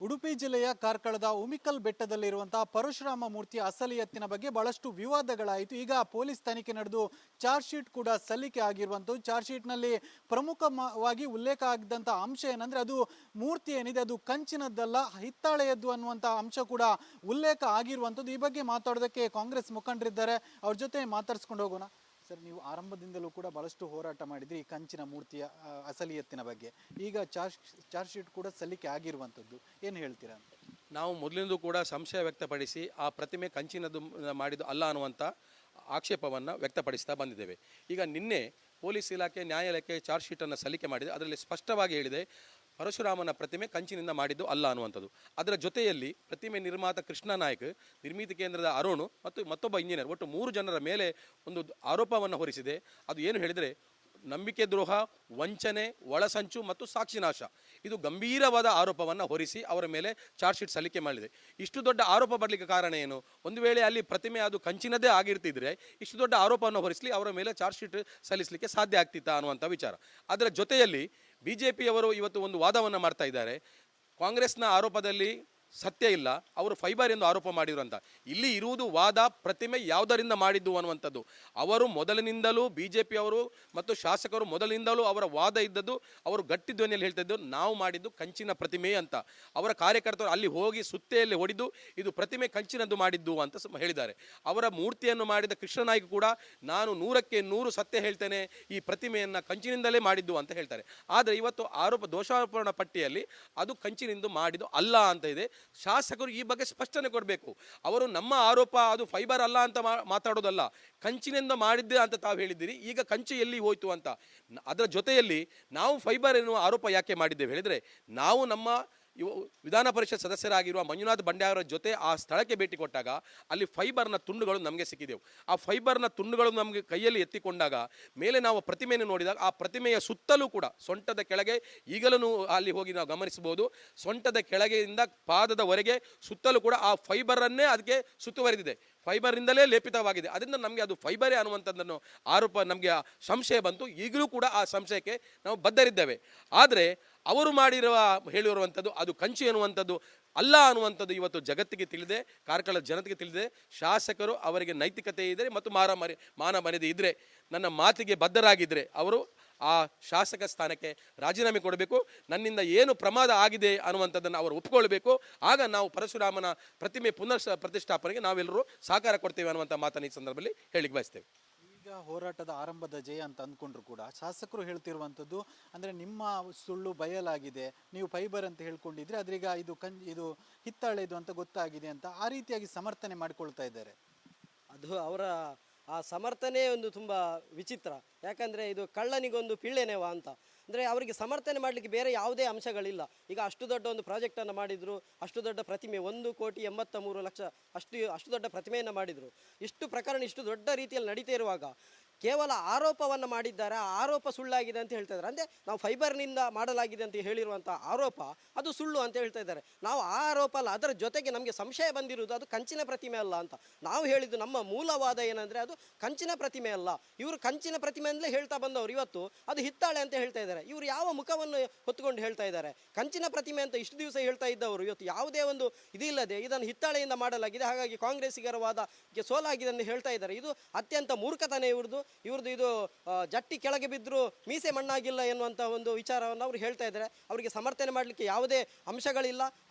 ಉಡುಪಿ ಜಿಲ್ಲೆಯ ಕಾರ್ಕಳದ ಉಮಿಕಲ್ ಬೆಟ್ಟದಲ್ಲಿರುವಂತಹ ಪರಶುರಾಮ ಮೂರ್ತಿಯ ಅಸಲಿ ಎತ್ತಿನ ಬಗ್ಗೆ ಬಹಳಷ್ಟು ವಿವಾದಗಳಾಯಿತು. ಈಗ ಪೊಲೀಸ್ ತನಿಖೆ ನಡೆದು ಚಾರ್ಜ್ ಶೀಟ್ ಕೂಡ ಸಲ್ಲಿಕೆ ಆಗಿರುವಂಥದ್ದು. ಚಾರ್ಜ್ ಶೀಟ್ನಲ್ಲಿ ಪ್ರಮುಖವಾಗಿ ಉಲ್ಲೇಖ ಆಗಿದ್ದಂಥ ಅಂಶ ಏನಂದ್ರೆ ಅದು ಮೂರ್ತಿ ಏನಿದೆ ಅದು ಕಂಚಿನದ್ದಲ್ಲ, ಹಿತ್ತಾಳೆಯದ್ದು ಅನ್ನುವಂಥ ಅಂಶ ಕೂಡ ಉಲ್ಲೇಖ ಆಗಿರುವಂಥದ್ದು. ಈ ಬಗ್ಗೆ ಮಾತಾಡೋದಕ್ಕೆ ಕಾಂಗ್ರೆಸ್ ಮುಖಂಡರಿದ್ದಾರೆ, ಅವ್ರ ಜೊತೆ ಮಾತಾಡ್ಸ್ಕೊಂಡು ಹೋಗೋಣ. ಸರ್, ನೀವು ಆರಂಭದಿಂದಲೂ ಕೂಡ ಬಹಳಷ್ಟು ಹೋರಾಟ ಮಾಡಿದ್ರಿ ಈ ಕಂಚಿನ ಮೂರ್ತಿಯ ಅಸಲಿ ಎತ್ತಿನ ಬಗ್ಗೆ. ಈಗ ಚಾರ್ಜ್ ಶೀಟ್ ಕೂಡ ಸಲ್ಲಿಕೆ ಆಗಿರುವಂಥದ್ದು, ಏನು ಹೇಳ್ತೀರಾ? ನಾವು ಮೊದಲಿಂದ ಕೂಡ ಸಂಶಯ ವ್ಯಕ್ತಪಡಿಸಿ ಆ ಪ್ರತಿಮೆ ಕಂಚಿನದು ಮಾಡಿದ್ದು ಅಲ್ಲ ಅನ್ನುವಂಥ ಆಕ್ಷೇಪವನ್ನು ವ್ಯಕ್ತಪಡಿಸ್ತಾ ಬಂದಿದ್ದೇವೆ. ಈಗ ನಿನ್ನೆ ಪೊಲೀಸ್ ಇಲಾಖೆ ನ್ಯಾಯಾಲಯಕ್ಕೆ ಚಾರ್ಜ್ ಶೀಟನ್ನು ಸಲ್ಲಿಕೆ ಮಾಡಿದೆ. ಅದರಲ್ಲಿ ಸ್ಪಷ್ಟವಾಗಿ ಹೇಳಿದೆ ಪರಶುರಾಮನ ಪ್ರತಿಮೆ ಕಂಚಿನಿಂದ ಮಾಡಿದ್ದು ಅಲ್ಲ ಅನ್ನುವಂಥದ್ದು. ಅದರ ಜೊತೆಯಲ್ಲಿ ಪ್ರತಿಮೆ ನಿರ್ಮಾತ ಕೃಷ್ಣ ನಾಯಕ್, ನಿರ್ಮಿತಿ ಕೇಂದ್ರದ ಅರುಣ್ ಮತ್ತು ಮತ್ತೊಬ್ಬ ಇಂಜಿನಿಯರ್, ಒಟ್ಟು 3 ಜನರ ಮೇಲೆ ಒಂದು ಆರೋಪವನ್ನು ಹೊರಿಸಿದೆ. ಅದು ಏನು ಹೇಳಿದರೆ ನಂಬಿಕೆ ದ್ರೋಹ, ವಂಚನೆ, ಒಳಸಂಚು ಮತ್ತು ಸಾಕ್ಷಿನಾಶ, ಇದು ಗಂಭೀರವಾದ ಆರೋಪವನ್ನು ಹೊರಿಸಿ ಅವರ ಮೇಲೆ ಚಾರ್ಜ್ ಶೀಟ್ ಸಲ್ಲಿಕೆ ಮಾಡಿದೆ. ಇಷ್ಟು ದೊಡ್ಡ ಆರೋಪ ಬರಲಿಕ್ಕೆ ಕಾರಣ ಏನು? ಒಂದು ವೇಳೆ ಅಲ್ಲಿ ಪ್ರತಿಮೆ ಅದು ಕಂಚಿನದೇ ಆಗಿರ್ತಿದ್ರೆ ಇಷ್ಟು ದೊಡ್ಡ ಆರೋಪವನ್ನು ಹೊರಿಸಲಿ ಅವರ ಮೇಲೆ ಚಾರ್ಜ್ ಶೀಟ್ ಸಲ್ಲಿಸಲಿಕ್ಕೆ ಸಾಧ್ಯ ಆಗ್ತಿತ್ತಾ ಅನ್ನುವಂಥ ವಿಚಾರ. ಅದರ ಜೊತೆಯಲ್ಲಿ BJPಯವರು ಇವತ್ತು ಒಂದು ವಾದವನ್ನು ಮಾಡ್ತಾ ಇದ್ದಾರೆ. ಕಾಂಗ್ರೆಸ್ನ ಆರೋಪದಲ್ಲಿ ಸತ್ಯ ಇಲ್ಲ, ಅವರು ಫೈಬರ್ ಎಂದು ಆರೋಪ ಮಾಡಿದ್ರು ಅಂತ. ಇಲ್ಲಿ ಇರುವುದು ವಾದ ಪ್ರತಿಮೆ ಯಾವುದರಿಂದ ಮಾಡಿದ್ದು ಅನ್ನುವಂಥದ್ದು. ಅವರು ಮೊದಲಿನಿಂದಲೂ BJPಯವರು ಮತ್ತು ಶಾಸಕರು ಮೊದಲಿನಿಂದಲೂ ಅವರ ವಾದ ಇದ್ದದ್ದು, ಅವರು ಗಟ್ಟಿ ಧ್ವನಿಯಲ್ಲಿ ಹೇಳ್ತಾ ಇದ್ದು ನಾವು ಮಾಡಿದ್ದು ಕಂಚಿನ ಪ್ರತಿಮೆ ಅಂತ. ಅವರ ಕಾರ್ಯಕರ್ತರು ಅಲ್ಲಿ ಹೋಗಿ ಸುತ್ತೆಯಲ್ಲಿ ಹೊಡೆದು ಇದು ಪ್ರತಿಮೆ ಕಂಚಿನದ್ದು ಮಾಡಿದ್ದು ಅಂತ ಹೇಳಿದ್ದಾರೆ. ಅವರ ಮೂರ್ತಿಯನ್ನು ಮಾಡಿದ ಕೃಷ್ಣ ನಾಯ್ಕ ಕೂಡ ನಾನು 100ಕ್ಕೆ 100 ಸತ್ಯ ಹೇಳ್ತೇನೆ, ಈ ಪ್ರತಿಮೆಯನ್ನು ಕಂಚಿನಿಂದಲೇ ಮಾಡಿದ್ದು ಅಂತ ಹೇಳ್ತಾರೆ. ಆದರೆ ಇವತ್ತು ದೋಷಾರೋಪಣ ಪಟ್ಟಿಯಲ್ಲಿ ಅದು ಕಂಚಿನಿಂದ ಮಾಡಿದ್ದು ಅಲ್ಲ ಅಂತ ಇದೆ. ಶಾಸಕರು ಈ ಬಗ್ಗೆ ಸ್ಪಷ್ಟನೆ ಕೊಡಬೇಕು. ಅವರು ನಮ್ಮ ಆರೋಪ ಅದು ಫೈಬರ್ ಅಲ್ಲ ಅಂತ ಮಾತಾಡೋದಲ್ಲ, ಕಂಚಿನಿಂದ ಮಾಡಿದ್ದೆ ಅಂತ ತಾವು ಹೇಳಿದ್ದೀರಿ, ಈಗ ಕಂಚು ಎಲ್ಲಿ ಹೋಯ್ತು ಅಂತ. ಅದರ ಜೊತೆಯಲ್ಲಿ ನಾವು ಫೈಬರ್ ಎನ್ನುವ ಆರೋಪ ಯಾಕೆ ಮಾಡಿದ್ದೇವೆ ಹೇಳಿದರೆ, ನಾವು ನಮ್ಮ ವಿಧಾನ ಪರಿಷತ್ ಸದಸ್ಯರಾಗಿರುವ ಮಂಜುನಾಥ್ ಬಂಡ್ಯಾವರ ಜೊತೆ ಆ ಸ್ಥಳಕ್ಕೆ ಭೇಟಿ ಕೊಟ್ಟಾಗ ಅಲ್ಲಿ ಫೈಬರ್ನ ತುಂಡುಗಳು ನಮಗೆ ಸಿಕ್ಕಿದೆವು. ಆ ಫೈಬರ್ನ ತುಂಡುಗಳು ನಮಗೆ ಕೈಯಲ್ಲಿ ಎತ್ತಿಕೊಂಡಾಗ ಮೇಲೆ ನಾವು ಪ್ರತಿಮೆಯನ್ನು ನೋಡಿದಾಗ ಆ ಪ್ರತಿಮೆಯ ಸುತ್ತಲೂ ಕೂಡ ಸೊಂಟದ ಕೆಳಗೆ ಈಗಲೂ ಅಲ್ಲಿ ಹೋಗಿ ನಾವು ಗಮನಿಸಬಹುದು, ಸೊಂಟದ ಕೆಳಗೆಯಿಂದ ಪಾದದವರೆಗೆ ಸುತ್ತಲೂ ಕೂಡ ಆ ಫೈಬರನ್ನೇ ಅದಕ್ಕೆ ಸುತ್ತುವರೆದಿದೆ, ಫೈಬರ್ನಿಂದಲೇ ಲೇಪಿತವಾಗಿದೆ. ಅದರಿಂದ ನಮಗೆ ಅದು ಫೈಬರೇ ಅನ್ನುವಂಥದ್ದನ್ನು ಆರೋಪ ನಮಗೆ ಸಂಶಯ ಬಂತು. ಈಗಲೂ ಕೂಡ ಆ ಸಂಶಯಕ್ಕೆ ನಾವು ಬದ್ಧರಿದ್ದೇವೆ. ಆದರೆ ಅವರು ಹೇಳಿರುವಂಥದ್ದು ಅದು ಕಂಚು ಎನ್ನುವಂಥದ್ದು ಅಲ್ಲ ಅನ್ನುವಂಥದ್ದು ಇವತ್ತು ಜಗತ್ತಿಗೆ ತಿಳಿದೆ, ಕಾರ್ಕಳದ ಜನತೆಗೆ ತಿಳಿದೆ. ಶಾಸಕರು ಅವರಿಗೆ ನೈತಿಕತೆ ಇದ್ದರೆ ಮತ್ತು ಮಾನ ಮರ್ಯಾದೆ ಇದ್ದರೆ, ನನ್ನ ಮಾತಿಗೆ ಬದ್ಧರಾಗಿದ್ದರೆ ಅವರು ಆ ಶಾಸಕ ಸ್ಥಾನಕ್ಕೆ ರಾಜೀನಾಮೆ ಕೊಡಬೇಕು. ನನ್ನಿಂದ ಏನು ಪ್ರಮಾದ ಆಗಿದೆ ಅನ್ನುವಂಥದ್ದನ್ನು ಅವರು ಒಪ್ಪಿಕೊಳ್ಬೇಕು. ಆಗ ನಾವು ಪರಶುರಾಮನ ಪ್ರತಿಮೆ ಪ್ರತಿಷ್ಠಾಪನೆಗೆ ನಾವೆಲ್ಲರೂ ಸಹಕಾರ ಕೊಡ್ತೇವೆ ಅನ್ನುವಂಥ ಮಾತನ್ನು ಈ ಸಂದರ್ಭದಲ್ಲಿ ಹೇಳಿಕ್ಕೆ ಬಯಸ್ತೇವೆ. ಈಗ ಹೋರಾಟದ ಆರಂಭದ ಜಯ ಅಂತ ಅಂದ್ಕೊಂಡ್ರು ಕೂಡ ಶಾಸಕರು ಹೇಳ್ತಿರುವಂಥದ್ದು ಅಂದರೆ ನಿಮ್ಮ ಸುಳ್ಳು ಬಯಲಾಗಿದೆ, ನೀವು ಫೈಬರ್ ಅಂತ ಹೇಳ್ಕೊಂಡಿದ್ರೆ ಅದ್ರೀಗ ಇದು ಹಿತ್ತಾಳೆದು ಅಂತ ಗೊತ್ತಾಗಿದೆ ಅಂತ ಆ ರೀತಿಯಾಗಿ ಸಮರ್ಥನೆ ಮಾಡಿಕೊಳ್ತಾ ಇದ್ದಾರೆ. ಅದು ಅವರ ಆ ಸಮರ್ಥನೆ ಒಂದು ತುಂಬ ವಿಚಿತ್ರ. ಯಾಕಂದರೆ ಇದು ಕಳ್ಳನಿಗೊಂದು ಪಿಳ್ಳೆನೆವ ಅಂತ. ಅಂದರೆ ಅವರಿಗೆ ಸಮರ್ಥನೆ ಮಾಡಲಿಕ್ಕೆ ಬೇರೆ ಯಾವುದೇ ಅಂಶಗಳಿಲ್ಲ. ಈಗ ಅಷ್ಟು ದೊಡ್ಡ ಒಂದು ಪ್ರಾಜೆಕ್ಟನ್ನು ಮಾಡಿದರು, ಅಷ್ಟು ದೊಡ್ಡ ಪ್ರತಿಮೆ 1,83,00,000 ಅಷ್ಟು ದೊಡ್ಡ ಪ್ರತಿಮೆಯನ್ನು ಮಾಡಿದರು. ಇಷ್ಟು ಪ್ರಕರಣ ಇಷ್ಟು ದೊಡ್ಡ ರೀತಿಯಲ್ಲಿ ನಡೀತಾ ಇರುವಾಗ ಕೇವಲ ಆರೋಪವನ್ನು ಮಾಡಿದ್ದಾರೆ, ಆ ಆರೋಪ ಸುಳ್ಳಾಗಿದೆ ಅಂತ ಹೇಳ್ತಾ ಇದ್ದಾರೆ. ಅಂದರೆ ನಾವು ಫೈಬರ್ನಿಂದ ಮಾಡಲಾಗಿದೆ ಅಂತ ಹೇಳಿರುವಂಥ ಆರೋಪ ಅದು ಸುಳ್ಳು ಅಂತ ಹೇಳ್ತಾ ಇದ್ದಾರೆ. ನಾವು ಆ ಆರೋಪ ಅಲ್ಲ, ಅದರ ಜೊತೆಗೆ ನಮಗೆ ಸಂಶಯ ಬಂದಿರುವುದು ಅದು ಕಂಚಿನ ಪ್ರತಿಮೆ ಅಲ್ಲ ಅಂತ. ನಾವು ಹೇಳಿದ್ದು ನಮ್ಮ ಮೂಲವಾದ ಏನಂದರೆ ಅದು ಕಂಚಿನ ಪ್ರತಿಮೆ ಅಲ್ಲ. ಇವರು ಕಂಚಿನ ಪ್ರತಿಮೆ ಅಂತಲೇ ಹೇಳ್ತಾ ಬಂದವರು ಇವತ್ತು ಅದು ಹಿತ್ತಾಳೆ ಅಂತ ಹೇಳ್ತಾ ಇದ್ದಾರೆ. ಇವರು ಯಾವ ಮುಖವನ್ನು ಹೊತ್ತುಕೊಂಡು ಹೇಳ್ತಾ ಇದ್ದಾರೆ? ಕಂಚಿನ ಪ್ರತಿಮೆ ಅಂತ ಇಷ್ಟು ದಿವಸ ಹೇಳ್ತಾ ಇದ್ದವರು ಇವತ್ತು ಯಾವುದೇ ಒಂದು ಇದಿಲ್ಲದೆ ಇದನ್ನು ಹಿತ್ತಾಳೆಯಿಂದ ಮಾಡಲಾಗಿದೆ, ಹಾಗಾಗಿ ಕಾಂಗ್ರೆಸ್ಸಿಗರ ವಾದಕ್ಕೆ ಸೋಲಾಗಿದೆ ಅಂತ ಹೇಳ್ತಾ ಇದ್ದಾರೆ. ಇದು ಅತ್ಯಂತ ಮೂರ್ಖತನ ಇವ್ರದ್ದು ಇದು ಜಟ್ಟಿ ಕೆಳಗೆ ಬಿದ್ದರೂ ಮೀಸೆ ಮಣ್ಣಾಗಿಲ್ಲ ಎನ್ನುವಂಥ ಒಂದು ವಿಚಾರವನ್ನು ಅವರು ಹೇಳ್ತಾ ಇದ್ದಾರೆ. ಅವರಿಗೆ ಸಮರ್ಥನೆ ಮಾಡಲಿಕ್ಕೆ ಯಾವುದೇ ಅಂಶಗಳಿಲ್ಲ.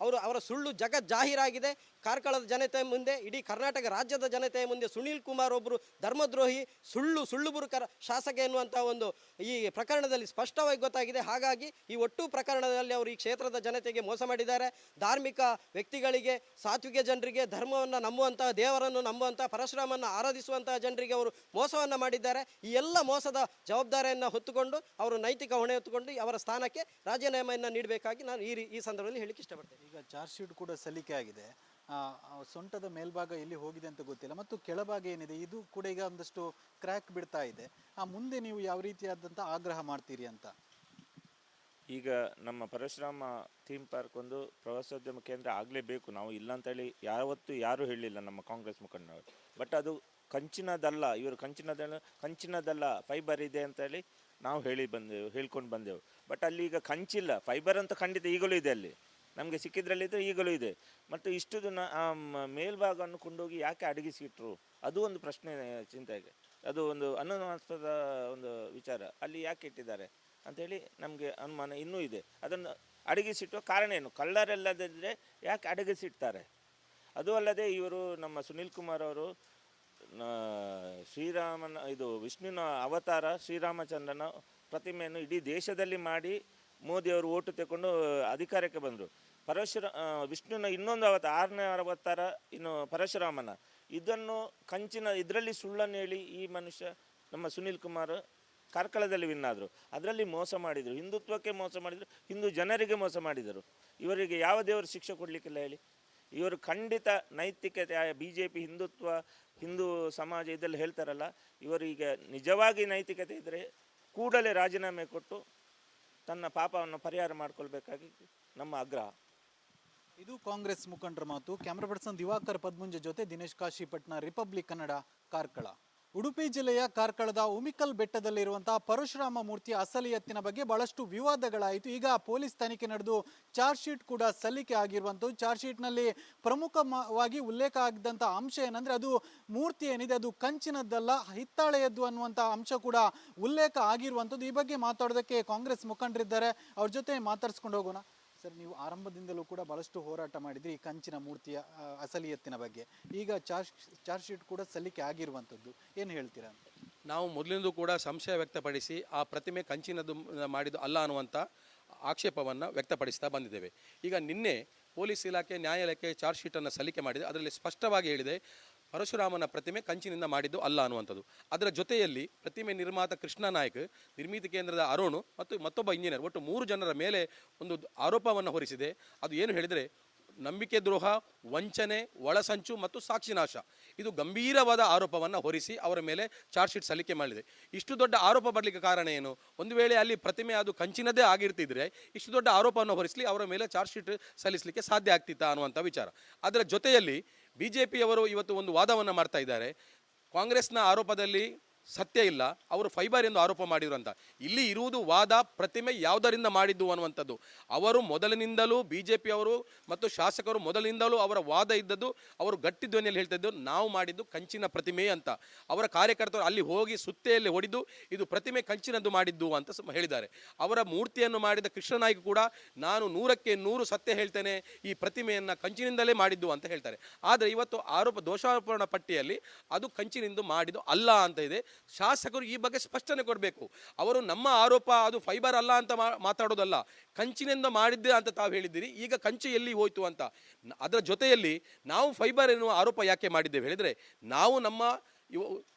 ಅವರ ಸುಳ್ಳು ಜಾಹೀರಾಗಿದೆ. ಕಾರ್ಕಳದ ಜನತೆಯ ಮುಂದೆ, ಇಡೀ ಕರ್ನಾಟಕ ರಾಜ್ಯದ ಜನತೆಯ ಮುಂದೆ ಸುನೀಲ್ ಕುಮಾರ್ ಒಬ್ಬರು ಧರ್ಮದ್ರೋಹಿ, ಸುಳ್ಳುಬುರುಕರ ಶಾಸಕ ಎನ್ನುವಂಥ ಒಂದು ಈ ಪ್ರಕರಣದಲ್ಲಿ ಸ್ಪಷ್ಟವಾಗಿ ಗೊತ್ತಾಗಿದೆ. ಹಾಗಾಗಿ ಈ ಒಟ್ಟು ಪ್ರಕರಣದಲ್ಲಿ ಅವರು ಈ ಕ್ಷೇತ್ರದ ಜನತೆಗೆ ಮೋಸ ಮಾಡಿದ್ದಾರೆ. ಧಾರ್ಮಿಕ ವ್ಯಕ್ತಿಗಳಿಗೆ, ಸಾತ್ವಿಕ ಜನರಿಗೆ, ಧರ್ಮವನ್ನು ನಂಬುವಂತಹ, ದೇವರನ್ನು ನಂಬುವಂತಹ, ಪರಶುರಾಮನ್ನು ಆರಾಧಿಸುವಂತಹ ಜನರಿಗೆ ಅವರು ಮೋಸವನ್ನು ಮಾಡಿದ್ದಾರೆ. ಈ ಎಲ್ಲ ಮೋಸದ ಜವಾಬ್ದಾರಿಯನ್ನು ಹೊತ್ತುಕೊಂಡು ಅವರು ನೈತಿಕ ಹೊಣೆ ಹೊತ್ತುಕೊಂಡು ಅವರ ಸ್ಥಾನಕ್ಕೆ ರಾಜೀನಾಮೆಯನ್ನು ನೀಡಬೇಕಾಗಿ ನಾನು ಈ ಸಂದರ್ಭದಲ್ಲಿ ಹೇಳಿಕ್ಕೆ ಇಷ್ಟಪಡ್ತೇನೆ. ಈಗ ಚಾರ್ಜ್ ಶೀಟ್ ಕೂಡ ಸಲ್ಲಿಕೆ ಆಗಿದೆ. ಸೊಂಟದ ಮೇಲ್ಭಾಗ ಎಲ್ಲಿ ಹೋಗಿದೆ ಅಂತ ಗೊತ್ತಿಲ್ಲ, ಮತ್ತು ಕೆಳಭಾಗ ಏನಿದೆ ಇದು ಕೂಡ ಈಗ ಒಂದಷ್ಟು ಕ್ರ್ಯಾಕ್ ಬಿಡ್ತಾ ಇದೆ. ಮುಂದೆ ನೀವು ಯಾವ ರೀತಿಯಾದಂಥ ಆಗ್ರಹ ಮಾಡ್ತೀರಿ ಅಂತ? ಈಗ ನಮ್ಮ ಪರಶುರಾಮ ಥೀಮ್ ಪಾರ್ಕ್ ಒಂದು ಪ್ರವಾಸೋದ್ಯಮ ಕೇಂದ್ರ ಆಗಲೇಬೇಕು, ನಾವು ಇಲ್ಲ ಅಂತೇಳಿ ಯಾರು ಹೇಳಿಲ್ಲ ನಮ್ಮ ಕಾಂಗ್ರೆಸ್ ಮುಖಂಡರು. ಬಟ್ ಅದು ಕಂಚಿನದಲ್ಲ, ಇವರು ಕಂಚಿನದಲ್ಲ ಫೈಬರ್ ಇದೆ ಅಂತೇಳಿ ನಾವು ಹೇಳ್ಕೊಂಡು ಬಂದೆವು. ಬಟ್ ಅಲ್ಲಿ ಈಗ ಕಂಚಿಲ್ಲ, ಫೈಬರ್ ಅಂತ ಖಂಡಿತ ಈಗಲೂ ಇದೆ ಅಲ್ಲಿ. ನಮಗೆ ಸಿಕ್ಕಿದ್ರಲ್ಲಿದ್ದರೆ ಈಗಲೂ ಇದೆ. ಮತ್ತು ಇಷ್ಟು ದಿನ ಆ ಮೇಲ್ಭಾಗವನ್ನು ಕೊಂಡೋಗಿ ಯಾಕೆ ಅಡಗಿಸಿಟ್ರು, ಅದು ಒಂದು ಪ್ರಶ್ನೆ ಚಿಂತೆಗೆ. ಅದು ಒಂದು ಅನುಮಾನಾಸ್ಪದ ಒಂದು ವಿಚಾರ. ಅಲ್ಲಿ ಯಾಕೆ ಇಟ್ಟಿದ್ದಾರೆ ಅಂಥೇಳಿ ನಮಗೆ ಅನುಮಾನ ಇನ್ನೂ ಇದೆ. ಅದನ್ನು ಅಡಗಿಸಿಟ್ಟುವ ಕಾರಣ ಏನು? ಕಳ್ಳರೆಲ್ಲದಿದ್ದರೆ ಯಾಕೆ ಅಡಗಿಸಿಡ್ತಾರೆ? ಅದು ಅಲ್ಲದೆ ಇವರು ನಮ್ಮ ಸುನೀಲ್ ಕುಮಾರ್ ಅವರು ಶ್ರೀರಾಮನ ಇದು ವಿಷ್ಣುವಿನ ಅವತಾರ ಶ್ರೀರಾಮಚಂದ್ರನ ಪ್ರತಿಮೆಯನ್ನು ಇಡೀ ದೇಶದಲ್ಲಿ ಮಾಡಿ ಮೋದಿಯವರು ಓಟು ತಗೊಂಡು ಅಧಿಕಾರಕ್ಕೆ ಬಂದರು. ವಿಷ್ಣುವಿನ ಇನ್ನೊಂದು ಅವತಾರ 6ನೇ ಅವತಾರ ಇನ್ನು ಪರಶುರಾಮನ, ಇದನ್ನು ಕಂಚಿನ ಇದರಲ್ಲಿ ಸುಳ್ಳನ್ನು ಹೇಳಿ ಈ ಮನುಷ್ಯ ನಮ್ಮ ಸುನೀಲ್ ಕುಮಾರ್ ಕಾರ್ಕಳದಲ್ಲಿ ವಿನ್ ಆದರು. ಅದರಲ್ಲಿ ಮೋಸ ಮಾಡಿದರು, ಹಿಂದುತ್ವಕ್ಕೆ ಮೋಸ ಮಾಡಿದರು, ಹಿಂದೂ ಜನರಿಗೆ ಮೋಸ ಮಾಡಿದರು. ಇವರಿಗೆ ಯಾವ ದೇವರು ಶಿಕ್ಷೆ ಕೊಡಲಿಕ್ಕಿಲ್ಲ ಹೇಳಿ? ಇವರು ಖಂಡಿತ ನೈತಿಕತೆ BJP ಹಿಂದುತ್ವ ಹಿಂದೂ ಸಮಾಜ ಇದೆಲ್ಲ ಹೇಳ್ತಾರಲ್ಲ, ಇವರಿಗೆ ನಿಜವಾಗಿ ನೈತಿಕತೆ ಇದ್ದರೆ ಕೂಡಲೇ ರಾಜೀನಾಮೆ ಕೊಟ್ಟು ತನ್ನ ಪಾಪವನ್ನು ಪರಿಹಾರ ಮಾಡಿಕೊಳ್ಬೇಕಾಗಿ ನಮ್ಮ ಆಗ್ರಹ. ಇದು ಕಾಂಗ್ರೆಸ್ ಮುಖಂಡರ ಮಾತು. ಕ್ಯಾಮ್ರಾ ಪರ್ಸನ್ ದಿವಾಕರ್ ಪದ್ಮುಂಜೆ ಜೊತೆ ದಿನೇಶ್ ಕಾಶಿಪಟ್ನ, ರಿಪಬ್ಲಿಕ್ ಕನ್ನಡ, ಕಾರ್ಕಳ. ಉಡುಪಿ ಜಿಲ್ಲೆಯ ಕಾರ್ಕಳದ ಉಮಿಕಲ್ ಬೆಟ್ಟದಲ್ಲಿರುವಂತಹ ಪರಶುರಾಮ ಮೂರ್ತಿಯ ಅಸಲಿ ಎತ್ತಿನ ಬಗ್ಗೆ ಬಹಳಷ್ಟು ವಿವಾದಗಳಾಯಿತು. ಈಗ ಪೊಲೀಸ್ ತನಿಖೆ ನಡೆದು ಚಾರ್ಜ್ ಶೀಟ್ ಕೂಡ ಸಲ್ಲಿಕೆ ಆಗಿರುವಂಥದ್ದು. ಚಾರ್ಜ್ ಶೀಟ್ನಲ್ಲಿ ಪ್ರಮುಖವಾಗಿ ಉಲ್ಲೇಖ ಆಗಿದ್ದಂಥ ಅಂಶ ಏನಂದ್ರೆ, ಅದು ಮೂರ್ತಿ ಏನಿದೆ ಅದು ಕಂಚಿನದ್ದಲ್ಲ, ಹಿತ್ತಾಳೆಯದ್ದು ಅನ್ನುವಂಥ ಅಂಶ ಕೂಡ ಉಲ್ಲೇಖ ಆಗಿರುವಂಥದ್ದು. ಈ ಬಗ್ಗೆ ಮಾತಾಡೋದಕ್ಕೆ ಕಾಂಗ್ರೆಸ್ ಮುಖಂಡರಿದ್ದಾರೆ, ಅವ್ರ ಜೊತೆ ಮಾತಾಡ್ಸ್ಕೊಂಡು ಹೋಗೋಣ. ಸರ್, ನೀವು ಆರಂಭದಿಂದಲೂ ಕೂಡ ಬಹಳಷ್ಟು ಹೋರಾಟ ಮಾಡಿದ್ರಿ ಈ ಕಂಚಿನ ಮೂರ್ತಿಯ ಅಸಲಿ ಎತ್ತಿನ ಬಗ್ಗೆ. ಈಗ ಚಾರ್ಜ್ ಶೀಟ್ ಕೂಡ ಸಲ್ಲಿಕೆ ಆಗಿರುವಂಥದ್ದು, ಏನು ಹೇಳ್ತೀರಾ? ನಾವು ಮೊದಲಿಂದ ಕೂಡ ಸಂಶಯ ವ್ಯಕ್ತಪಡಿಸಿ ಆ ಪ್ರತಿಮೆ ಕಂಚಿನದು ಮಾಡಿದ್ದು ಅಲ್ಲ ಅನ್ನುವಂಥ ಆಕ್ಷೇಪವನ್ನು ವ್ಯಕ್ತಪಡಿಸ್ತಾ ಬಂದಿದ್ದೇವೆ. ಈಗ ನಿನ್ನೆ ಪೊಲೀಸ್ ಇಲಾಖೆ ನ್ಯಾಯಾಲಯಕ್ಕೆ ಚಾರ್ಜ್ ಶೀಟನ್ನು ಸಲ್ಲಿಕೆ ಮಾಡಿದೆ. ಅದರಲ್ಲಿ ಸ್ಪಷ್ಟವಾಗಿ ಹೇಳಿದೆ ಪರಶುರಾಮನ ಪ್ರತಿಮೆ ಕಂಚಿನಿಂದ ಮಾಡಿದ್ದು ಅಲ್ಲ ಅನ್ನುವಂಥದ್ದು. ಅದರ ಜೊತೆಯಲ್ಲಿ ಪ್ರತಿಮೆ ನಿರ್ಮಾತ ಕೃಷ್ಣ ನಾಯಕ್, ನಿರ್ಮಿತಿ ಕೇಂದ್ರದ ಅರುಣ್ ಮತ್ತು ಮತ್ತೊಬ್ಬ ಇಂಜಿನಿಯರ್, ಒಟ್ಟು 3 ಜನರ ಮೇಲೆ ಒಂದು ಆರೋಪವನ್ನು ಹೊರಿಸಿದೆ. ಅದು ಏನು ಹೇಳಿದರೆ ನಂಬಿಕೆ ದ್ರೋಹ, ವಂಚನೆ, ಒಳಸಂಚು ಮತ್ತು ಸಾಕ್ಷಿನಾಶ, ಇದು ಗಂಭೀರವಾದ ಆರೋಪವನ್ನು ಹೊರಿಸಿ ಅವರ ಮೇಲೆ ಚಾರ್ಜ್ ಶೀಟ್ ಸಲ್ಲಿಕೆ ಮಾಡಿದೆ. ಇಷ್ಟು ದೊಡ್ಡ ಆರೋಪ ಬರಲಿಕ್ಕೆ ಕಾರಣ ಏನು? ಒಂದು ವೇಳೆ ಅಲ್ಲಿ ಪ್ರತಿಮೆ ಅದು ಕಂಚಿನದೇ ಆಗಿರ್ತಿದ್ರೆ ಇಷ್ಟು ದೊಡ್ಡ ಆರೋಪವನ್ನು ಹೊರಿಸಲಿ ಅವರ ಮೇಲೆ ಚಾರ್ಜ್ ಶೀಟ್ ಸಲ್ಲಿಸಲಿಕ್ಕೆ ಸಾಧ್ಯ ಆಗ್ತಿತ್ತಾ ಅನ್ನುವಂಥ ವಿಚಾರ. ಅದರ ಜೊತೆಯಲ್ಲಿ BJPಯವರು ಇವತ್ತು ಒಂದು ವಾದವನ್ನು ಮಾಡ್ತಾ ಇದ್ದಾರೆ. ಕಾಂಗ್ರೆಸ್ನ ಆರೋಪದಲ್ಲಿ ಸತ್ಯ ಇಲ್ಲ, ಅವರು ಫೈಬರ್ ಎಂದು ಆರೋಪ ಮಾಡಿದ್ರು ಅಂತ. ಇಲ್ಲಿ ಇರುವುದು ವಾದ ಪ್ರತಿಮೆ ಯಾವುದರಿಂದ ಮಾಡಿದ್ದು ಅನ್ನುವಂಥದ್ದು. ಅವರು ಮೊದಲಿನಿಂದಲೂ BJPಯವರು ಮತ್ತು ಶಾಸಕರು ಮೊದಲಿನಿಂದಲೂ ಅವರ ವಾದ ಇದ್ದದ್ದು, ಅವರು ಗಟ್ಟಿ ಧ್ವನಿಯಲ್ಲಿ ಹೇಳ್ತಾ ಇದ್ದು ನಾವು ಮಾಡಿದ್ದು ಕಂಚಿನ ಪ್ರತಿಮೆ ಅಂತ. ಅವರ ಕಾರ್ಯಕರ್ತರು ಅಲ್ಲಿ ಹೋಗಿ ಸುತ್ತೆಯಲ್ಲಿ ಹೊಡೆದು ಇದು ಪ್ರತಿಮೆ ಕಂಚಿನದ್ದು ಮಾಡಿದ್ದು ಅಂತ ಹೇಳಿದ್ದಾರೆ. ಅವರ ಮೂರ್ತಿಯನ್ನು ಮಾಡಿದ ಕೃಷ್ಣ ನಾಯ್ಕ ಕೂಡ ನಾನು 100ಕ್ಕೆ 100 ಸತ್ಯ ಹೇಳ್ತೇನೆ, ಈ ಪ್ರತಿಮೆಯನ್ನು ಕಂಚಿನಿಂದಲೇ ಮಾಡಿದ್ದು ಅಂತ ಹೇಳ್ತಾರೆ. ಆದರೆ ಇವತ್ತು ದೋಷಾರೋಪಣ ಪಟ್ಟಿಯಲ್ಲಿ ಅದು ಕಂಚಿನಿಂದ ಮಾಡಿದ್ದು ಅಲ್ಲ ಅಂತ ಇದೆ. ಶಾಸಕರು ಈ ಬಗ್ಗೆ ಸ್ಪಷ್ಟನೆ ಕೊಡಬೇಕು. ಅವರು ನಮ್ಮ ಆರೋಪ ಅದು ಫೈಬರ್ ಅಲ್ಲ ಅಂತ ಮಾತಾಡೋದಲ್ಲ, ಕಂಚಿನಿಂದ ಮಾಡಿದ್ದೆ ಅಂತ ತಾವು ಹೇಳಿದ್ದೀರಿ, ಈಗ ಕಂಚು ಎಲ್ಲಿ ಹೋಯ್ತು ಅಂತ. ಅದರ ಜೊತೆಯಲ್ಲಿ ನಾವು ಫೈಬರ್ ಎನ್ನುವ ಆರೋಪ ಯಾಕೆ ಮಾಡಿದ್ದೇವೆ ಹೇಳಿದರೆ, ನಾವು ನಮ್ಮ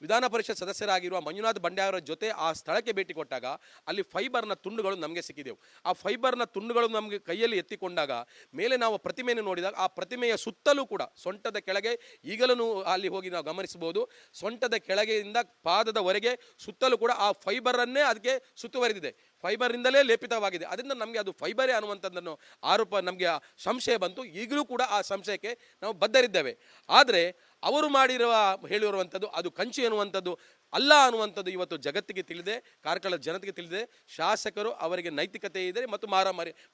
ವಿಧಾನ ಪರಿಷತ್ ಸದಸ್ಯರಾಗಿರುವ ಮಂಜುನಾಥ್ ಬಂಡ್ಯಾರ ಜೊತೆ ಆ ಸ್ಥಳಕ್ಕೆ ಭೇಟಿ ಕೊಟ್ಟಾಗ ಅಲ್ಲಿ ಫೈಬರ್ನ ತುಂಡುಗಳು ನಮಗೆ ಸಿಕ್ಕಿದೆವು. ಆ ಫೈಬರ್ನ ತುಂಡುಗಳು ನಮಗೆ ಕೈಯಲ್ಲಿ ಎತ್ತಿಕೊಂಡಾಗ ಮೇಲೆ ನಾವು ಪ್ರತಿಮೆಯನ್ನು ನೋಡಿದಾಗ ಆ ಪ್ರತಿಮೆಯ ಸುತ್ತಲೂ ಕೂಡ ಸೊಂಟದ ಕೆಳಗೆ ಈಗಲೂ ಅಲ್ಲಿ ಹೋಗಿ ನಾವು ಗಮನಿಸಬಹುದು, ಸೊಂಟದ ಕೆಳಗೆಯಿಂದ ಪಾದದವರೆಗೆ ಸುತ್ತಲೂ ಕೂಡ ಆ ಫೈಬರನ್ನೇ ಅದಕ್ಕೆ ಸುತ್ತುವರೆದಿದೆ, ಫೈಬರ್ನಿಂದಲೇ ಲೇಪಿತವಾಗಿದೆ. ಅದರಿಂದ ನಮಗೆ ಅದು ಫೈಬರೇ ಅನ್ನುವಂಥದ್ದನ್ನು ಆರೋಪ ನಮಗೆ ಸಂಶಯ ಬಂತು. ಈಗಲೂ ಕೂಡ ಆ ಸಂಶಯಕ್ಕೆ ನಾವು ಬದ್ಧರಿದ್ದೇವೆ. ಆದರೆ ಅವರು ಹೇಳಿರುವಂಥದ್ದು ಅದು ಕಂಚು ಎನ್ನುವಂಥದ್ದು ಅಲ್ಲ ಅನ್ನುವಂಥದ್ದು ಇವತ್ತು ಜಗತ್ತಿಗೆ ತಿಳಿದೆ, ಕಾರ್ಕಳದ ಜನತೆಗೆ ತಿಳಿದೆ. ಶಾಸಕರು ಅವರಿಗೆ ನೈತಿಕತೆ ಇದ್ದರೆ ಮತ್ತು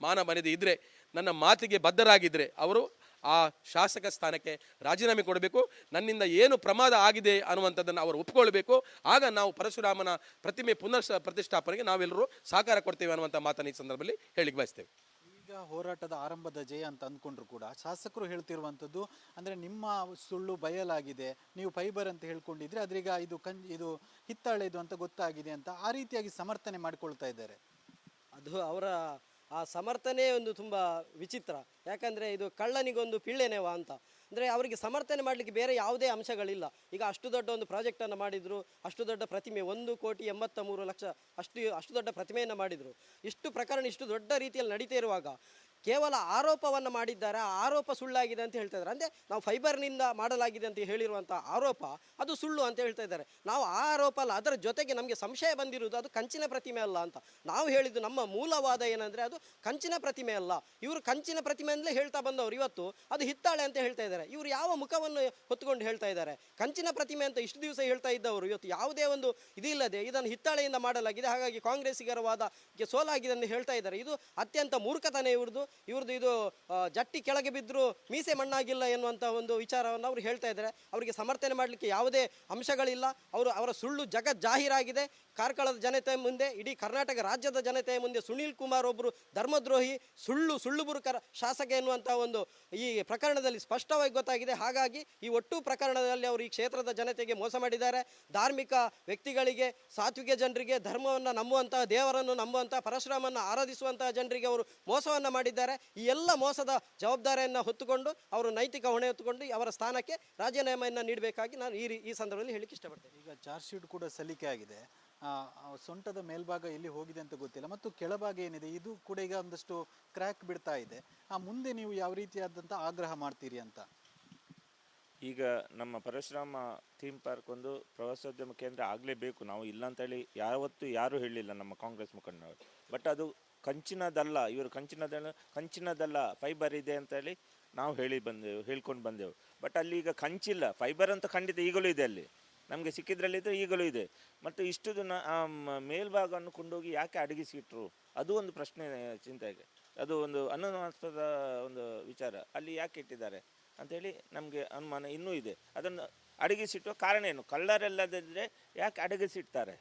ಮಾನ ಮರ್ಯಾದೆ ಇದ್ದರೆ, ನನ್ನ ಮಾತಿಗೆ ಬದ್ಧರಾಗಿದ್ದರೆ ಅವರು ಆ ಶಾಸಕ ಸ್ಥಾನಕ್ಕೆ ರಾಜೀನಾಮೆ ಕೊಡಬೇಕು. ನನ್ನಿಂದ ಏನು ಪ್ರಮಾದ ಆಗಿದೆ ಅನ್ನುವಂಥದ್ದನ್ನು ಅವರು ಒಪ್ಪಿಕೊಳ್ಬೇಕು. ಆಗ ನಾವು ಪರಶುರಾಮನ ಪ್ರತಿಮೆ ಪ್ರತಿಷ್ಠಾಪನೆಗೆ ನಾವೆಲ್ಲರೂ ಸಹಕಾರ ಕೊಡ್ತೇವೆ ಅನ್ನುವಂಥ ಮಾತನ್ನು ಈ ಸಂದರ್ಭದಲ್ಲಿ ಹೇಳಿಕ್ಕೆ ಬಯಸ್ತೇವೆ. ಈಗ ಹೋರಾಟದ ಆರಂಭದ ಜಯ ಅಂತ ಅಂದ್ಕೊಂಡ್ರು ಕೂಡ ಶಾಸಕರು ಹೇಳ್ತಿರುವಂಥದ್ದು ಅಂದರೆ ನಿಮ್ಮ ಸುಳ್ಳು ಬಯಲಾಗಿದೆ, ನೀವು ಫೈಬರ್ ಅಂತ ಹೇಳ್ಕೊಂಡಿದ್ರೆ ಅದ್ರೀಗ ಇದು ಹಿತ್ತಾಳೆದು ಅಂತ ಗೊತ್ತಾಗಿದೆ ಅಂತ ಆ ರೀತಿಯಾಗಿ ಸಮರ್ಥನೆ ಮಾಡಿಕೊಳ್ತಾ ಇದ್ದಾರೆ. ಅದು ಅವರ ಆ ಸಮರ್ಥನೆ ಒಂದು ತುಂಬ ವಿಚಿತ್ರ. ಯಾಕಂದರೆ ಇದು ಕಳ್ಳನಿಗೊಂದು ಪಿಳ್ಳೆನೆವ ಅಂತ. ಅಂದರೆ ಅವರಿಗೆ ಸಮರ್ಥನೆ ಮಾಡಲಿಕ್ಕೆ ಬೇರೆ ಯಾವುದೇ ಅಂಶಗಳಿಲ್ಲ. ಈಗ ಅಷ್ಟು ದೊಡ್ಡ ಒಂದು ಪ್ರಾಜೆಕ್ಟನ್ನು ಮಾಡಿದರು, ಅಷ್ಟು ದೊಡ್ಡ ಪ್ರತಿಮೆ 1,83,00,000 ಅಷ್ಟು ದೊಡ್ಡ ಪ್ರತಿಮೆಯನ್ನು ಮಾಡಿದರು. ಇಷ್ಟು ಪ್ರಕರಣ ಇಷ್ಟು ದೊಡ್ಡ ರೀತಿಯಲ್ಲಿ ನಡೀತಾ ಇರುವಾಗ ಕೇವಲ ಆರೋಪವನ್ನು ಮಾಡಿದ್ದಾರೆ, ಆ ಆರೋಪ ಸುಳ್ಳಾಗಿದೆ ಅಂತ ಹೇಳ್ತಾ ಇದ್ದಾರೆ. ಅಂದರೆ ನಾವು ಫೈಬರ್ನಿಂದ ಮಾಡಲಾಗಿದೆ ಅಂತ ಹೇಳಿರುವಂಥ ಆರೋಪ ಅದು ಸುಳ್ಳು ಅಂತ ಹೇಳ್ತಾ ಇದ್ದಾರೆ. ನಾವು ಆ ಆರೋಪ ಅಲ್ಲ, ಅದರ ಜೊತೆಗೆ ನಮಗೆ ಸಂಶಯ ಬಂದಿರುವುದು ಅದು ಕಂಚಿನ ಪ್ರತಿಮೆ ಅಲ್ಲ ಅಂತ ನಾವು ಹೇಳಿದ್ದು. ನಮ್ಮ ಮೂಲವಾದ ಏನಂದರೆ ಅದು ಕಂಚಿನ ಪ್ರತಿಮೆ ಅಲ್ಲ, ಇವರು ಕಂಚಿನ ಪ್ರತಿಮೆ ಅಂತಲೇ ಹೇಳ್ತಾ ಬಂದವರು ಇವತ್ತು ಅದು ಹಿತ್ತಾಳೆ ಅಂತ ಹೇಳ್ತಾ ಇದ್ದಾರೆ. ಇವರು ಯಾವ ಮುಖವನ್ನು ಹೊತ್ತುಕೊಂಡು ಹೇಳ್ತಾ ಇದ್ದಾರೆ? ಕಂಚಿನ ಪ್ರತಿಮೆ ಅಂತ ಇಷ್ಟು ದಿವಸ ಹೇಳ್ತಾ ಇದ್ದವರು ಇವತ್ತು ಯಾವುದೇ ಒಂದು ಇದಿಲ್ಲದೆ ಇದನ್ನು ಹಿತ್ತಾಳೆಯಿಂದ ಮಾಡಲಾಗಿದೆ, ಹಾಗಾಗಿ ಕಾಂಗ್ರೆಸ್ಸಿಗರ ವಾದಕ್ಕೆ ಸೋಲಾಗಿದೆ ಅಂತ ಹೇಳ್ತಾ ಇದ್ದಾರೆ. ಇದು ಅತ್ಯಂತ ಮೂರ್ಖತನ ಇವ್ರದ್ದು. ಇವ್ರದ್ದು ಇದು ಜಟ್ಟಿ ಕೆಳಗೆ ಬಿದ್ದರೂ ಮೀಸೆ ಮಣ್ಣಾಗಿಲ್ಲ ಎನ್ನುವಂಥ ಒಂದು ವಿಚಾರವನ್ನು ಅವರು ಹೇಳ್ತಾ ಇದ್ದಾರೆ. ಅವರಿಗೆ ಸಮರ್ಥನೆ ಮಾಡಲಿಕ್ಕೆ ಯಾವುದೇ ಅಂಶಗಳಿಲ್ಲ. ಅವರ ಸುಳ್ಳು ಜಾಹೀರಾಗಿದೆ. ಕಾರ್ಕಳದ ಜನತೆಯ ಮುಂದೆ, ಇಡೀ ಕರ್ನಾಟಕ ರಾಜ್ಯದ ಜನತೆಯ ಮುಂದೆ ಸುನೀಲ್ ಕುಮಾರ್ ಒಬ್ಬರು ಧರ್ಮದ್ರೋಹಿ, ಸುಳ್ಳುಬುರುಕರ ಶಾಸಕ ಎನ್ನುವಂಥ ಒಂದು ಈ ಪ್ರಕರಣದಲ್ಲಿ ಸ್ಪಷ್ಟವಾಗಿ ಗೊತ್ತಾಗಿದೆ. ಹಾಗಾಗಿ ಈ ಒಟ್ಟು ಪ್ರಕರಣದಲ್ಲಿ ಅವರು ಈ ಕ್ಷೇತ್ರದ ಜನತೆಗೆ ಮೋಸ ಮಾಡಿದ್ದಾರೆ. ಧಾರ್ಮಿಕ ವ್ಯಕ್ತಿಗಳಿಗೆ, ಸಾತ್ವಿಕ ಜನರಿಗೆ, ಧರ್ಮವನ್ನು ನಂಬುವಂತಹ, ದೇವರನ್ನು ನಂಬುವಂತಹ, ಪರಶುರಾಮನ್ನು ಆರಾಧಿಸುವಂತಹ ಜನರಿಗೆ ಅವರು ಮೋಸವನ್ನು ಮಾಡಿದ್ದಾರೆ. ಈ ಎಲ್ಲ ಮೋಸದ ಜವಾಬ್ದಾರಿಯನ್ನು ಹೊತ್ತುಕೊಂಡು ಅವರು ನೈತಿಕ ಹೊಣೆ ಹೊತ್ತುಕೊಂಡು ಅವರ ಸ್ಥಾನಕ್ಕೆ ರಾಜೀನಾಮೆಯನ್ನು ನೀಡಬೇಕಾಗಿ ನಾನು ಈ ಸಂದರ್ಭದಲ್ಲಿ ಹೇಳಿಕ್ಕೆ ಇಷ್ಟಪಡ್ತೇನೆ. ಈಗ ಚಾರ್ಜ್ ಶೀಟ್ ಕೂಡ ಸಲ್ಲಿಕೆ ಆಗಿದೆ. ಸೊಂಟದ ಮೇಲ್ಭಾಗ ಎಲ್ಲಿ ಹೋಗಿದೆ ಅಂತ ಗೊತ್ತಿಲ್ಲ, ಮತ್ತು ಕೆಳಭಾಗ ಏನಿದೆ ಇದು ಕೂಡ ಈಗ ಒಂದಷ್ಟು ಕ್ರ್ಯಾಕ್ ಬಿಡ್ತಾ ಇದೆ. ಮುಂದೆ ನೀವು ಯಾವ ರೀತಿಯಾದಂಥ ಆಗ್ರಹ ಮಾಡ್ತೀರಿ ಅಂತ? ಈಗ ನಮ್ಮ ಪರಶುರಾಮ ಥೀಮ್ ಪಾರ್ಕ್ ಒಂದು ಪ್ರವಾಸೋದ್ಯಮ ಕೇಂದ್ರ ಆಗಲೇಬೇಕು, ನಾವು ಇಲ್ಲ ಅಂತೇಳಿ ಯಾವತ್ತೂ ಯಾರೂ ಹೇಳಿಲ್ಲ ನಮ್ಮ ಕಾಂಗ್ರೆಸ್ ಮುಖಂಡರು. ಬಟ್ ಅದು ಕಂಚಿನದಲ್ಲ, ಇವರು ಕಂಚಿನದಲ್ಲ ಫೈಬರ್ ಇದೆ ಅಂತೇಳಿ ನಾವು ಹೇಳ್ಕೊಂಡು ಬಂದೆವು. ಬಟ್ ಅಲ್ಲಿ ಈಗ ಕಂಚಿಲ್ಲ, ಫೈಬರ್ ಅಂತ ಖಂಡಿತ ಈಗಲೂ ಇದೆ, ಅಲ್ಲಿ ನಮಗೆ ಸಿಕ್ಕಿದ್ರಲ್ಲಿದ್ದರೆ ಈಗಲೂ ಇದೆ. ಮತ್ತು ಇಷ್ಟು ದಿನ ಆ ಮೇಲ್ಭಾಗವನ್ನು ಕೊಂಡೋಗಿ ಯಾಕೆ ಅಡಗಿಸಿಟ್ರು, ಅದು ಒಂದು ಪ್ರಶ್ನೆ ಚಿಂತೆಗೆ. ಅದು ಒಂದು ಅನುಮಾನಾಸ್ಪದ ಒಂದು ವಿಚಾರ. ಅಲ್ಲಿ ಯಾಕೆ ಇಟ್ಟಿದ್ದಾರೆ ಅಂಥೇಳಿ ನಮಗೆ ಅನುಮಾನ ಇನ್ನೂ ಇದೆ. ಅದನ್ನು ಅಡಗಿಸಿಟ್ಟುವ ಕಾರಣ ಏನು? ಕಳ್ಳರೆಲ್ಲದಿದ್ದರೆ ಯಾಕೆ ಅಡಗಿಸಿಡ್ತಾರೆ?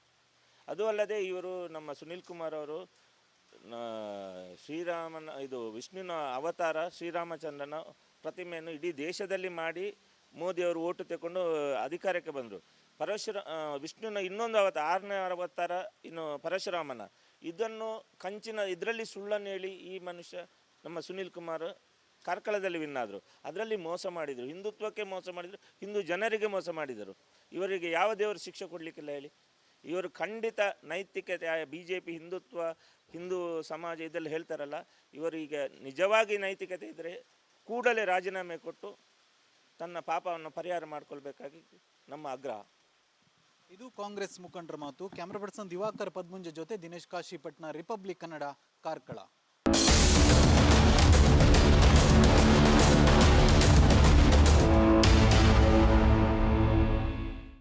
ಅದು ಅಲ್ಲದೆ ಇವರು ನಮ್ಮ ಸುನೀಲ್ ಕುಮಾರ್ ಅವರು ಶ್ರೀರಾಮನ ವಿಷ್ಣುವಿನ ಅವತಾರ ಶ್ರೀರಾಮಚಂದ್ರನ ಪ್ರತಿಮೆಯನ್ನು ಇಡೀ ದೇಶದಲ್ಲಿ ಮಾಡಿ ಮೋದಿಯವರು ಓಟು ತಗೊಂಡು ಅಧಿಕಾರಕ್ಕೆ ಬಂದರು. ವಿಷ್ಣುವಿನ ಇನ್ನೊಂದು ಅವತಾರ, 6ನೇ ಅವತಾರ ಇನ್ನು ಪರಶುರಾಮನ, ಇದನ್ನು ಇದರಲ್ಲಿ ಸುಳ್ಳನ್ನು ಹೇಳಿ ಈ ಮನುಷ್ಯ ನಮ್ಮ ಸುನೀಲ್ ಕುಮಾರ್ ಕಾರ್ಕಳದಲ್ಲಿ ವಿನ್ ಆದರು. ಅದರಲ್ಲಿ ಮೋಸ ಮಾಡಿದರು, ಹಿಂದುತ್ವಕ್ಕೆ ಮೋಸ ಮಾಡಿದರು, ಹಿಂದೂ ಜನರಿಗೆ ಮೋಸ ಮಾಡಿದರು. ಇವರಿಗೆ ಯಾವ ದೇವರು ಶಿಕ್ಷೆ ಕೊಡಲಿಕ್ಕಿಲ್ಲ ಹೇಳಿ? ಇವರು ಖಂಡಿತ ನೈತಿಕತೆ, BJP ಹಿಂದುತ್ವ, ಹಿಂದೂ ಸಮಾಜ ಇದೆಲ್ಲ ಹೇಳ್ತಾರಲ್ಲ, ಇವರಿಗೆ ನಿಜವಾಗಿ ನೈತಿಕತೆ ಇದ್ದರೆ ಕೂಡಲೇ ರಾಜೀನಾಮೆ ಕೊಟ್ಟು ತನ್ನ ಪಾಪವನ್ನು ಪರಿಹಾರ ಮಾಡಿಕೊಳ್ಬೇಕಾಗಿ ನಮ್ಮ ಆಗ್ರಹ. ಇದು ಕಾಂಗ್ರೆಸ್ ಮುಖಂಡರ ಮಾತು. ಕ್ಯಾಮ್ರಾ ಪರ್ಸನ್ ದಿವಾಕರ್ ಪದ್ಮುಂಜೆ ಜೊತೆ ದಿನೇಶ್ ಕಾಶಿಪಟ್ನ, ರಿಪಬ್ಲಿಕ್ ಕನ್ನಡ, ಕಾರ್ಕಳ.